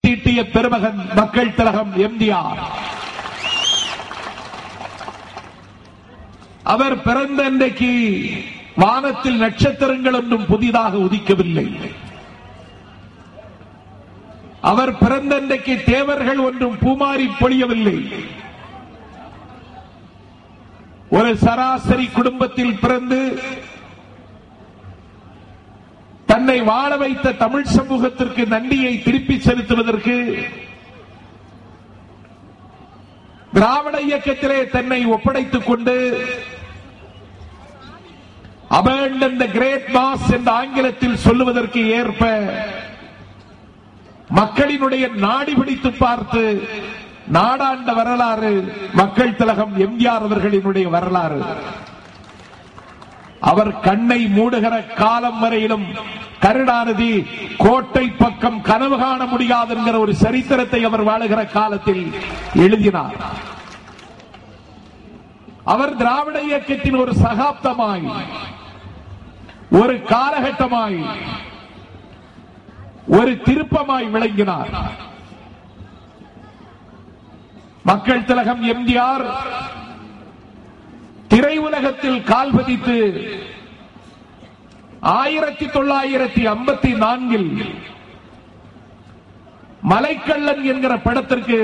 தீட்டிய பெருமகன் மக்கள் திலகம் எம்ஜிஆர். அவர் பிறந்த அன்றைக்கு வானத்தில் நட்சத்திரங்கள் ஒன்றும் புதிதாக உதிக்கவில்லை. அவர் பிறந்த அன்றைக்கு தேவர்கள் ஒன்றும் பூமாரி பொழியவில்லை. ஒரு சராசரி குடும்பத்தில் பிறந்து தன்னை வாழ வைத்த தமிழ் சமூகத்திற்கு நன்றியை திருப்பி செலுத்துவதற்கு திராவிட இயக்கத்திலே தன்னை ஒப்படைத்துக் கொண்டு abandon the great mass என்ற ஆங்கிலத்தில் சொல்லுவதற்கு ஏற்ப மக்களினுடைய நாடி பிடித்து பார்த்து நாடாண்ட வரலாறு மக்கள் திலகம் எம்ஜிஆர் அவர்களினுடைய வரலாறு. அவர் கண்ணை மூடுகிற காலம் வரையிலும் கருணாநிதி கோட்டை பக்கம் கனவு காண முடியாது என்கிற ஒரு சரித்திரத்தை அவர் வாழுகிற காலத்தில் எழுதினார். அவர் திராவிட இயக்கத்தின் ஒரு சகாப்தமாய், ஒரு காலகட்டமாய், ஒரு திருப்பமாய் விளங்கினார். மக்கள் திலகம் எம்ஜிஆர் திரையுலகத்தில் கால் பதித்து 1954 மலைக்கள்ளன் என்கிற படத்திற்கு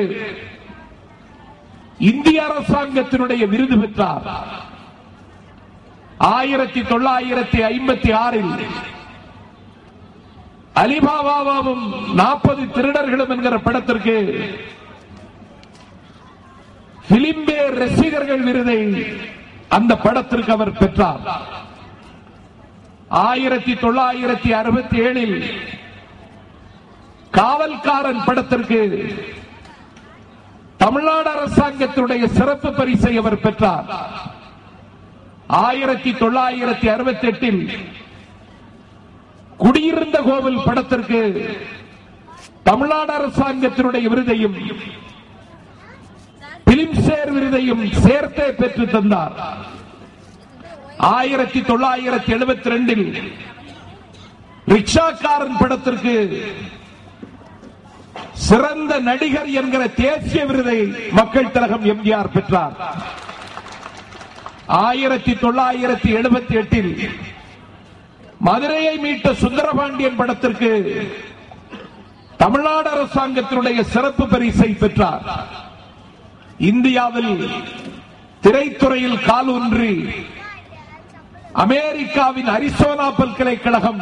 இந்திய அரசாங்கத்தினுடைய விருது பெற்றார். 1956 அலிபாபாவும் 40 திருடர்களும் என்கிற படத்திற்கு பிலிம்பேர் ரசிகர்கள் விருதை அந்த படத்திற்கு அவர் பெற்றார். 1967 காவல்காரன் படத்திற்கு தமிழ்நாடு அரசாங்கத்தினுடைய சிறப்பு பரிசை அவர் பெற்றார். 1968 குடியிருந்த கோவில் படத்திற்கு தமிழ்நாடு அரசாங்கத்தினுடைய விருதையும் பிலிம்ஃபேர் விருதையும் சேர்த்தே பெற்று தந்தார். 1972 ரிக்ஷாக்காரன் படத்திற்கு சிறந்த நடிகர் என்கிற தேசிய விருதை மக்கள் திலகம் எம்ஜிஆர் பெற்றார். 1978 மதுரையை மீட்ட சுந்தரபாண்டியன் படத்திற்கு தமிழ்நாடு அரசாங்கத்தினுடைய சிறப்பு பரிசை பெற்றார். இந்தியாவில் திரைத்துறையில் கால் ஊன்றி அமெரிக்காவின் அரிசோனா பல்கலைக்கழகம்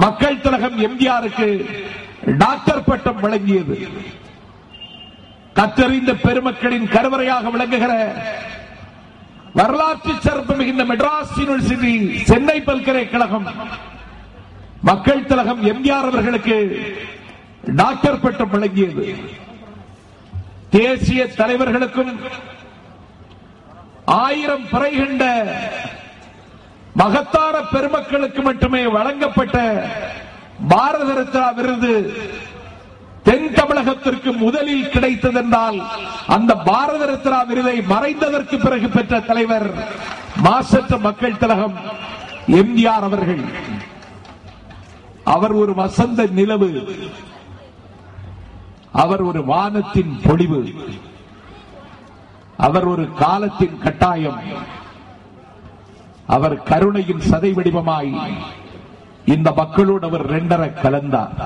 மக்கள் திலகம் எம்ஜிஆருக்கு டாக்டர் பட்டம் வழங்கியது. கற்றறிந்த பெருமக்களின் கருவறையாக விளங்குகிற வரலாற்று சிறப்பு மிகுந்த மெட்ராஸ் யூனிவர்சிட்டி சென்னை பல்கலைக்கழகம் மக்கள் திலகம் எம்ஜிஆர் அவர்களுக்கு டாக்டர் பட்டம் வழங்கியது. தேசிய தலைவர்களுக்கும் 1000 பிறை கண்ட மகத்தான பெருமக்களுக்கு மட்டுமே வழங்கப்பட்ட பாரத ரத்னா விருது தென் தமிழகத்திற்கு முதலில் கிடைத்ததென்றால் அந்த பாரத ரத்னா விருதை மறைந்ததற்கு பிறகு பெற்ற தலைவர் மாசற்ற மக்கள் திலகம் எம்ஜிஆர் அவர்கள். அவர் ஒரு வசந்த நிலவு, அவர் ஒரு வானத்தின் பொழிவு, அவர் ஒரு காலத்தின் கட்டாயம், அவர் கருணையின் சதை வடிவமாய் இந்த மக்களோடு அவர் 2 கலந்தார்.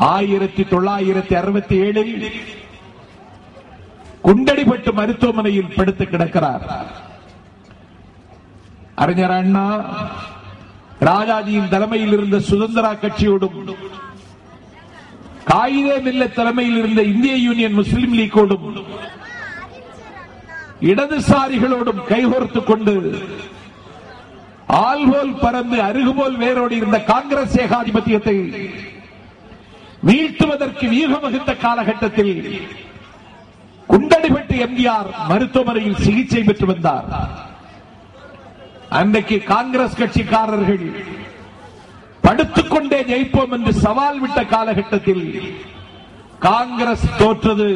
1967 குண்டடிப்பட்டு மருத்துவமனையில் படுத்து கிடக்கிறார். அறிஞர் அண்ணா ராஜாஜியின் தலைமையில் இருந்த சுதந்திரா கட்சியோடும் காயிதே மில்லத் தலைமையில் இருந்த இந்திய யூனியன் முஸ்லிம் லீக்கோடும் இடதுசாரிகளோடும் கைகோர்த்துக் கொண்டு ஆல்போல் பறந்து அருகுபோல் வேரோடு இருந்த காங்கிரஸ் ஏகாதிபத்தியத்தை வீழ்த்துவதற்கு வியூகம் வகுத்த காலகட்டத்தில் குண்டடிப்பட்டு எம்ஜிஆர் மருத்துவமனையில் சிகிச்சை பெற்று வந்தார். அன்றைக்கு காங்கிரஸ் கட்சிக்காரர்கள் படுத்துக்கொண்டே ஜெயிப்போம் என்று சவால் விட்ட காலகட்டத்தில் காங்கிரஸ் தோற்றது.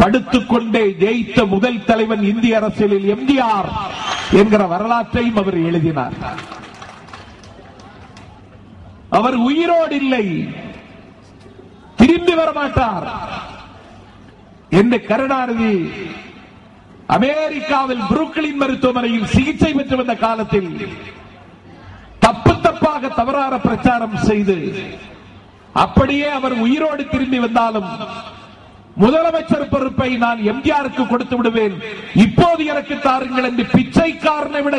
படுத்துக்கொண்டே ஜெயித்த முதல் தலைவன் இந்திய அரசியலில் எம்ஜிஆர் என்கிற வரலாற்றையும் அவர் எழுதினார். அவர் உயிரோடு இல்லை, திரும்பி வர மாட்டார் என்று கருணாநிதி அமெரிக்காவில் புரூக்ளின் மருத்துவமனையில் சிகிச்சை பெற்று வந்த காலத்தில் தப்பாக தவறான பிரச்சாரம் செய்து அப்படியே அவர் உயிரோடு திரும்பி வந்தாலும் முதலமைச்சர் பொறுப்பை நான் எம்ஜிஆருக்கு கொடுத்து விடுவேன், இப்போது எனக்கு தாருங்கள் என்று பிச்சைக்காரனை விட